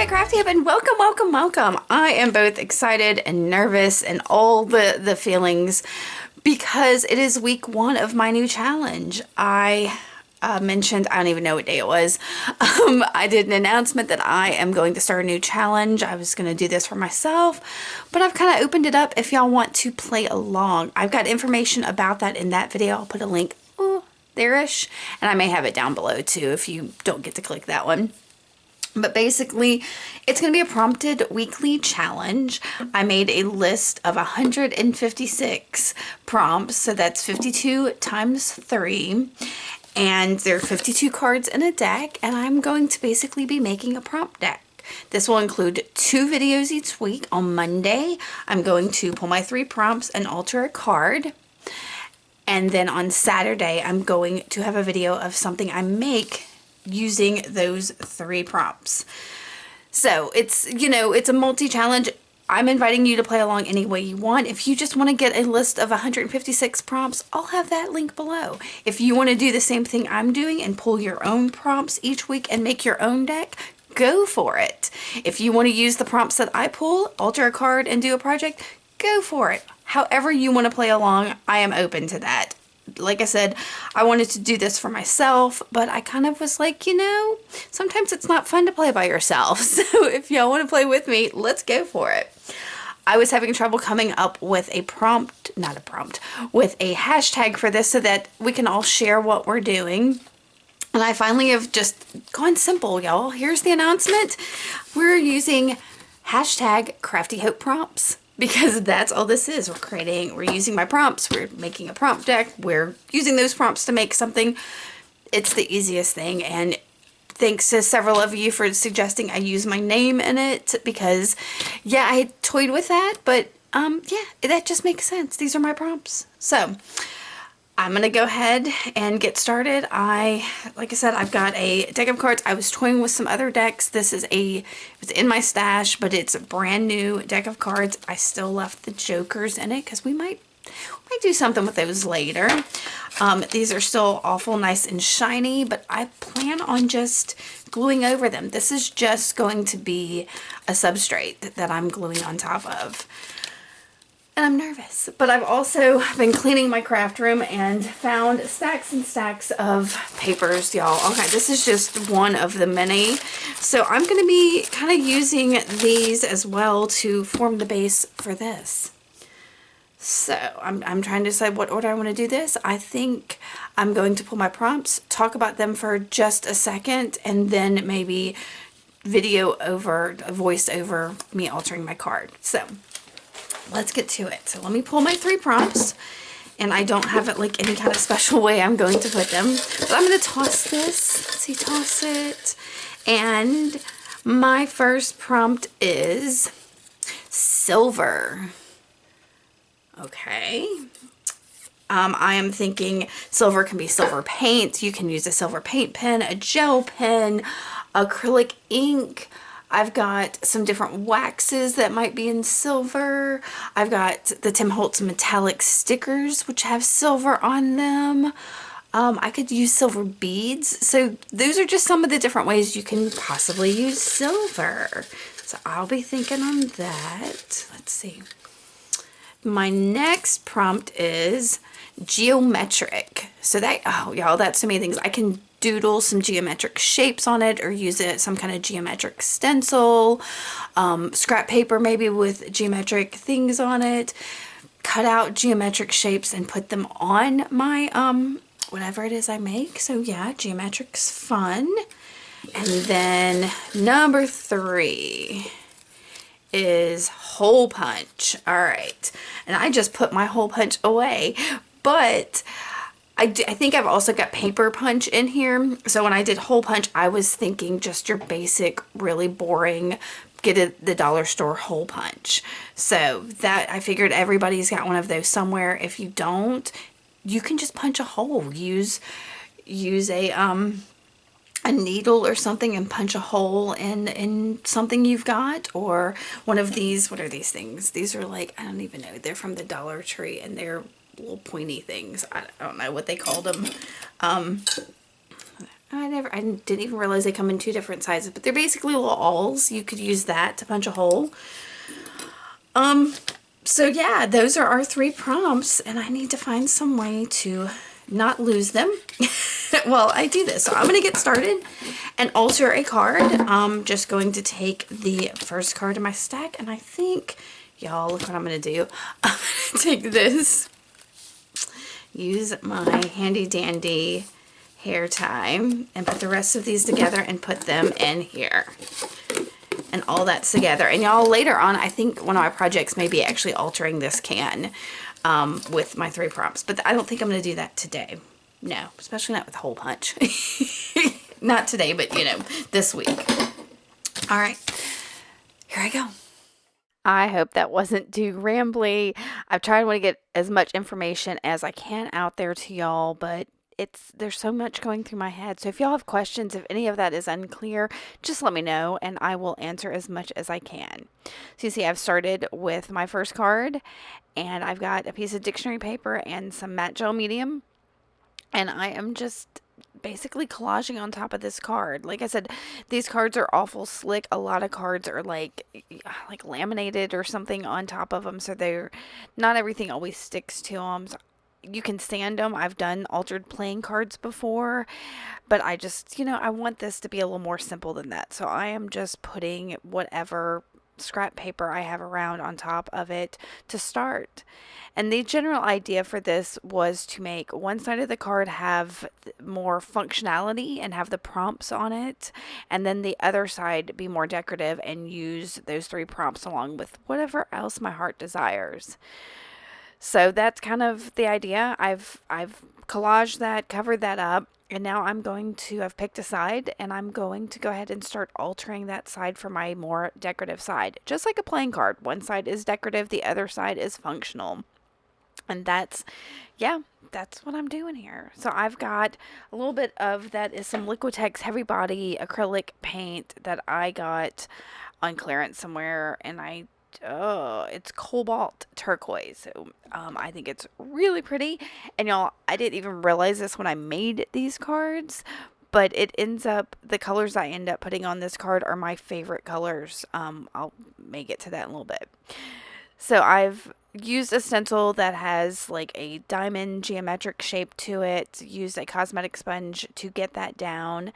at Crafty Hub and welcome, welcome, welcome. I am both excited and nervous and all the feelings because it is week 1 of my new challenge. I mentioned, I don't even know what day it was. I did an announcement that I am going to start a new challenge. I was going to do this for myself, but I've kind of opened it up if y'all want to play along. I've got information about that in that video. I'll put a link there-ish, and I may have it down below too if you don't get to click that one. But basically, it's going to be a prompted weekly challenge. I made a list of 156 prompts, so that's 52 times 3. And there are 52 cards in a deck, and I'm going to basically be making a prompt deck. This will include 2 videos each week. On Monday, I'm going to pull my 3 prompts and alter a card. And then on Saturday, I'm going to have a video of something I make using those 3 prompts. So it's, you know, it's a multi-challenge. I'm inviting you to play along any way you want. If you just want to get a list of 156 prompts, I'll have that link below. If you want to do the same thing I'm doing and pull your own prompts each week and make your own deck, go for it. If you want to use the prompts that I pull, alter a card and do a project, go for it. However you want to play along, I am open to that. Like I said, I wanted to do this for myself, but I kind of was like, you know, sometimes it's not fun to play by yourself. So if y'all want to play with me, let's go for it. I was having trouble coming up with a prompt, with a hashtag for this so that we can all share what we're doing. And I finally have just gone simple, y'all. Here's the announcement. We're using hashtag Crafty Hope Prompts. Because that's all this is. We're using my prompts, we're making a prompt deck, we're using those prompts to make something. It's the easiest thing, and thanks to several of you for suggesting I use my name in it, because yeah, I toyed with that, but yeah, that just makes sense. These are my prompts. So I'm gonna go ahead and get started. Like I said, I've got a deck of cards. I was toying with some other decks. This is it's in my stash, but it's a brand new deck of cards. I still left the jokers in it because we might do something with those later. These are still awful nice and shiny, but I plan on just gluing over them. This is just going to be a substrate that I'm gluing on top of. And I'm nervous, but I've also been cleaning my craft room and found stacks and stacks of papers, y'all. Okay, this is just one of the many. So I'm going to be kind of using these as well to form the base for this. So I'm trying to decide what order I want to do this. I think I'm going to pull my prompts, talk about them for just a second, and then maybe voice over me altering my card. So let's get to it. So let me pull my 3 prompts, and I don't have it like any kind of special way I'm going to put them, but I'm going to toss this. Let's see, toss it. And my first prompt is silver. Okay. I am thinking silver can be silver paint. You can use a silver paint pen, a gel pen, acrylic ink. I've got some different waxes that might be in silver. I've got the Tim Holtz metallic stickers, which have silver on them. I could use silver beads. So those are just some of the different ways you can possibly use silver. So I'll be thinking on that. Let's see. My next prompt is geometric. So y'all, that's so many things. I can doodle some geometric shapes on it or use some kind of geometric stencil, scrap paper maybe with geometric things on it, cut out geometric shapes and put them on my whatever it is I make. So yeah, geometric's fun. And then number 3 is hole punch. All right, and I just put my hole punch away, but I think I've also got paper punch in here. So when I did hole punch, I was thinking just your basic, really boring, the dollar store hole punch. So that I figured everybody's got one of those somewhere. If you don't, you can just punch a hole. Use a needle or something and punch a hole in something you've got, or one of these. What are these things? These are like, I don't even know. They're from the Dollar Tree, and they're little pointy things. I don't know what they called them. I didn't even realize they come in 2 different sizes, but they're basically little awls. You could use that to punch a hole. So yeah, those are our 3 prompts, and I need to find some way to not lose them while I do this. So I'm going to get started and alter a card. I'm just going to take the first card in my stack, and I think, y'all, look what I'm going to do. I'm going to take this, use my handy dandy hair tie, and put the rest of these together and put them in here. And all that's together. And y'all, later on, I think one of my projects may be actually altering this can with my 3 prompts. But I don't think I'm going to do that today. No, especially not with hole punch. Not today, but, you know, this week. All right, here I go. I hope that wasn't too rambly. I've tried to get as much information as I can out there to y'all, but there's so much going through my head. So if y'all have questions, if any of that is unclear, just let me know and I will answer as much as I can. So you see, I've started with my first card, and I've got a piece of dictionary paper and some matte gel medium, and I am just basically collaging on top of this card. Like I said, these cards are awful slick. A lot of cards are like laminated or something on top of them, so they're not everything always sticks to them. So you can sand them. I've done altered playing cards before, but I just, I want this to be a little more simple than that. So I am just putting whatever scrap paper I have around on top of it to start. And the general idea for this was to make one side of the card have more functionality and have the prompts on it, and then the other side be more decorative and use those 3 prompts along with whatever else my heart desires. So that's kind of the idea. I've collaged that, covered that up, and now I've picked a side, and I'm going to go ahead and start altering that side for my more decorative side. Just like a playing card. One side is decorative, the other side is functional. And that's what I'm doing here. So I've got a little bit of that is some Liquitex heavy body acrylic paint that I got on clearance somewhere, and it's cobalt turquoise. So I think it's really pretty. And y'all, I didn't even realize this when I made these cards, but the colors I end up putting on this card are my favorite colors. I'll may get to that in a little bit. So I've used a stencil that has like a diamond geometric shape to it, used a cosmetic sponge to get that down,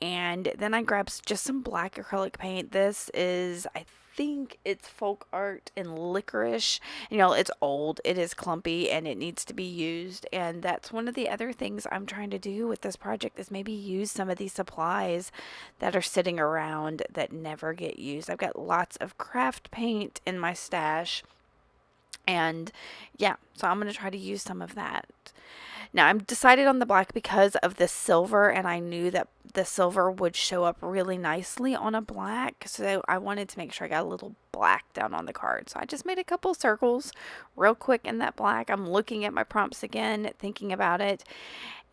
and then I grabbed just some black acrylic paint. This is, I think it's folk art and licorice. It's old, it is clumpy, and it needs to be used. And that's one of the other things I'm trying to do with this project, is maybe use some of these supplies that are sitting around that never get used. I've got lots of craft paint in my stash, and yeah, so I'm going to try to use some of that. Now, I'm decided on the black because of the silver, and I knew that the silver would show up really nicely on a black, so I wanted to make sure I got a little black down on the card. So I just made a couple circles real quick in that black. I'm looking at my prompts again, thinking about it,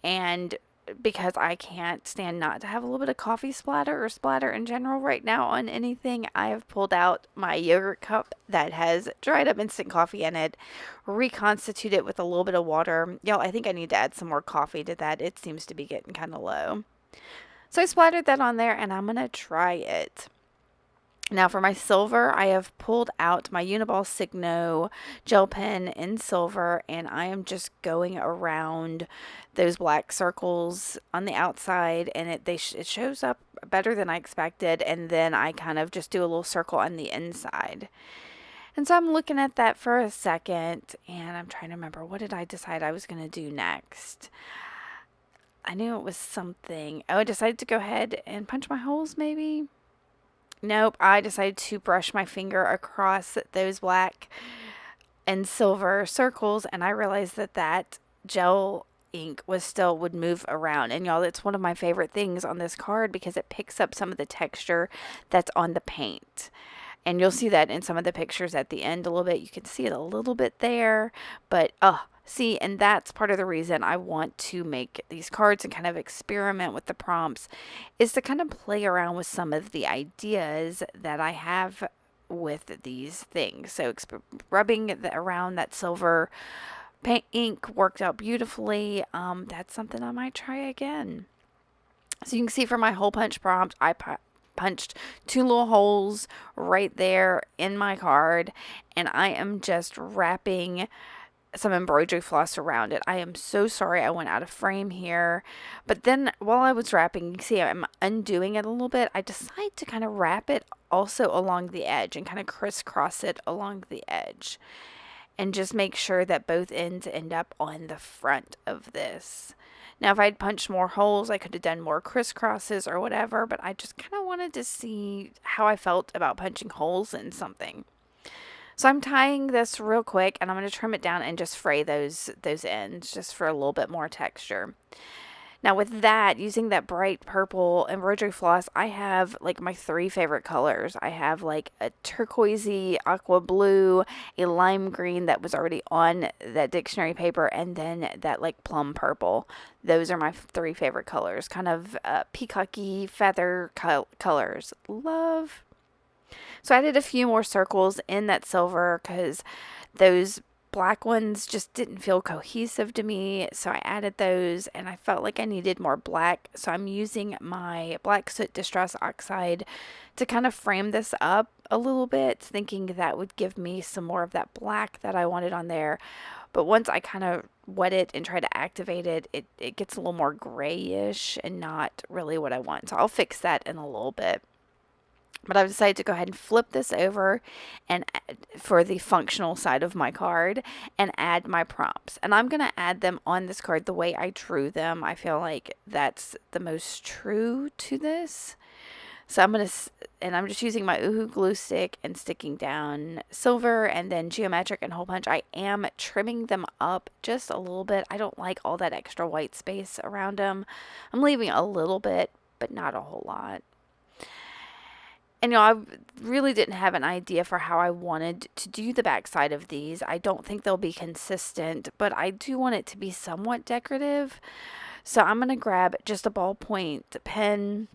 and because I can't stand not to have a little bit of coffee splatter or splatter in general right now on anything, I have pulled out my yogurt cup that has dried up instant coffee in it, reconstituted it with a little bit of water. Y'all, I think I need to add some more coffee to that. It seems to be getting kind of low. So I splattered that on there, and I'm going to try it. Now for my silver, I have pulled out my Uniball Signo gel pen in silver, and I am just going around those black circles on the outside, and it shows up better than I expected, and then I kind of just do a little circle on the inside. And so I'm looking at that for a second, and I'm trying to remember, what did I decide I was going to do next? I knew it was something. Oh, I decided to go ahead and punch my holes, maybe? Nope, I decided to brush my finger across those black and silver circles, and I realized that gel ink would move around. And y'all, it's one of my favorite things on this card because it picks up some of the texture that's on the paint. And you'll see that in some of the pictures at the end a little bit. You can see it a little bit there, but see, and that's part of the reason I want to make these cards and kind of experiment with the prompts, is to kind of play around with some of the ideas that I have with these things. So rubbing around that silver paint ink worked out beautifully. That's something I might try again. So you can see for my hole punch prompt, I punched 2 little holes right there in my card, and I am just wrapping some embroidery floss around it. I am so sorry I went out of frame here, but then while I was wrapping, you can see I'm undoing it a little bit. I decided to kind of wrap it also along the edge and kind of crisscross it along the edge, and just make sure that both ends end up on the front of this. Now, if I'd punched more holes, I could have done more crisscrosses or whatever, but I just kind of wanted to see how I felt about punching holes in something. So I'm tying this real quick, and I'm going to trim it down and just fray those ends just for a little bit more texture. Now with that, using that bright purple embroidery floss, I have like my 3 favorite colors. I have like a turquoisey, aqua blue, a lime green that was already on that dictionary paper, and then that like plum purple. Those are my 3 favorite colors. Kind of peacocky feather colors. Love. So I added a few more circles in that silver because those black ones just didn't feel cohesive to me, so I added those, and I felt like I needed more black, so I'm using my Black Soot Distress Oxide to kind of frame this up a little bit, thinking that would give me some more of that black that I wanted on there. But once I kind of wet it and try to activate it, it gets a little more grayish and not really what I want. So I'll fix that in a little bit. But I've decided to go ahead and flip this over and for the functional side of my card and add my prompts. And I'm going to add them on this card the way I drew them. I feel like that's the most true to this. So I'm just using my Uhu glue stick and sticking down silver and then geometric and hole punch. I am trimming them up just a little bit. I don't like all that extra white space around them. I'm leaving a little bit, but not a whole lot. And I really didn't have an idea for how I wanted to do the backside of these. I don't think they'll be consistent, but I do want it to be somewhat decorative. So I'm going to grab just a ballpoint pen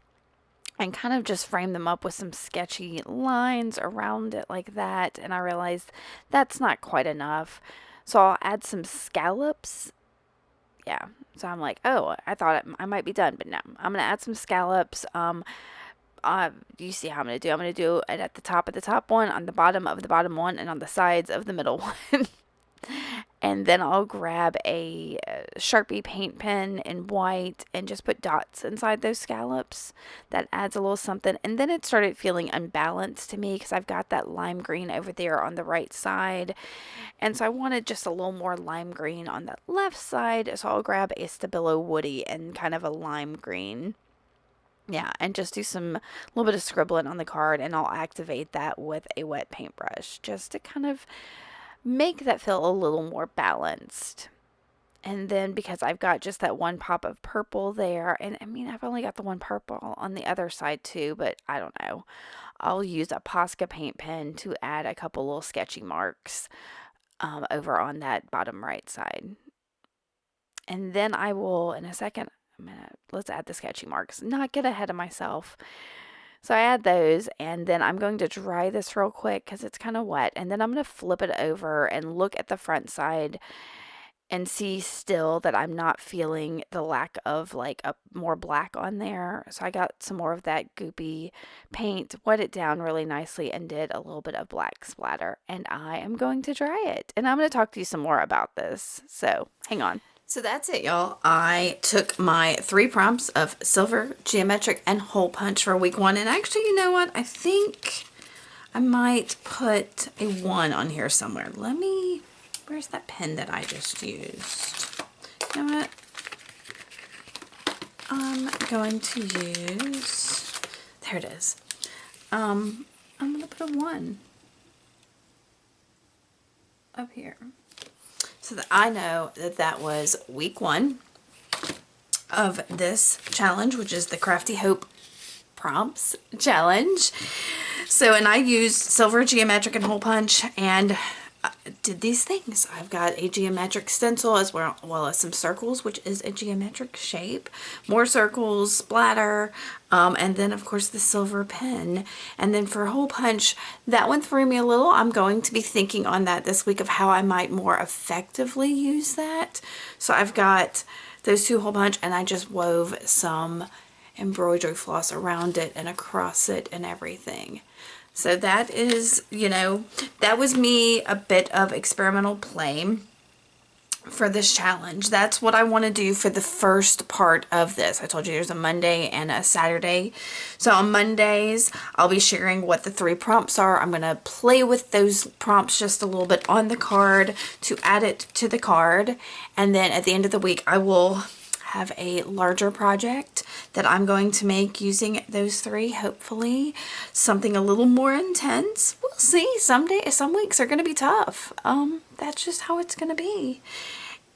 and kind of just frame them up with some sketchy lines around it like that. And I realized that's not quite enough. So I'll add some scallops. Yeah. So I'm like, oh, I thought I might be done, but no. I'm going to add some scallops. You see how I'm going to do. I'm going to do it at the top of the top one, on the bottom of the bottom one, and on the sides of the middle one. And then I'll grab a Sharpie paint pen in white and just put dots inside those scallops. That adds a little something. And then it started feeling unbalanced to me because I've got that lime green over there on the right side. And so I wanted just a little more lime green on the left side. So I'll grab a Stabilo Woody and kind of a lime green. Yeah, and just do some little bit of scribbling on the card, and I'll activate that with a wet paintbrush just to kind of make that feel a little more balanced. And then because I've got just that one pop of purple there, and I mean, I've only got the one purple on the other side too, but I don't know. I'll use a Posca paint pen to add a couple little sketchy marks over on that bottom right side. And then I will, in a second, let's add the sketchy marks, not get ahead of myself. So I add those, and then I'm going to dry this real quick because it's kind of wet, and then I'm going to flip it over and look at the front side and see still that I'm not feeling the lack of like a more black on there. So I got some more of that goopy paint, wet it down really nicely, and did a little bit of black splatter, and I am going to dry it, and I'm going to talk to you some more about this, so hang on. So that's it, y'all. I took my 3 prompts of silver, geometric, and hole punch for week 1. And actually, you know what? I think I might put a 1 on here somewhere. Where's that pen that I just used? You know what? I'm going to use, there it is. I'm going to put a 1 up here. So that I know that that was week 1 of this challenge, which is the Crafty Hope Prompts Challenge. So, and I used silver, geometric, and hole punch, and did these things. I've got a geometric stencil as well as some circles, which is a geometric shape, more circles, splatter, and then of course the silver pen. And then for hole punch, that one threw me a little. I'm going to be thinking on that this week of how I might more effectively use that. So I've got those 2 hole punch, and I just wove some embroidery floss around it and across it and everything. So that is, you know, that was me a bit of experimental play for this challenge. That's what I want to do for the first part of this. I told you there's a Monday and a Saturday. So on Mondays, I'll be sharing what the 3 prompts are. I'm going to play with those prompts just a little bit on the card to add it to the card. And then at the end of the week, I will have a larger project that I'm going to make using those 3, hopefully something a little more intense. We'll see. Some weeks are going to be tough. That's just how it's going to be.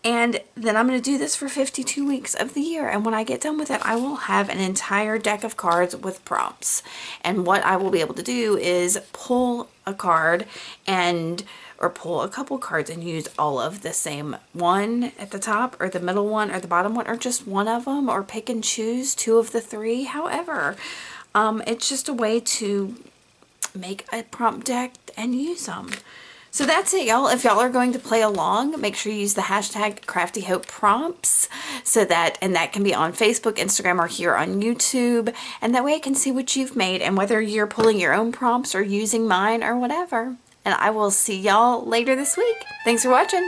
And then I'm going to do this for 52 weeks of the year. And when I get done with it, I will have an entire deck of cards with prompts. And what I will be able to do is pull a card or pull a couple cards and use all of the same one at the top, or the middle one, or the bottom one, or just one of them, or pick and choose 2 of the 3. However, it's just a way to make a prompt deck and use them. So that's it, y'all. If y'all are going to play along, make sure you use the hashtag CraftyHopePrompts, and that can be on Facebook, Instagram, or here on YouTube. And that way I can see what you've made and whether you're pulling your own prompts or using mine or whatever. And I will see y'all later this week. Thanks for watching.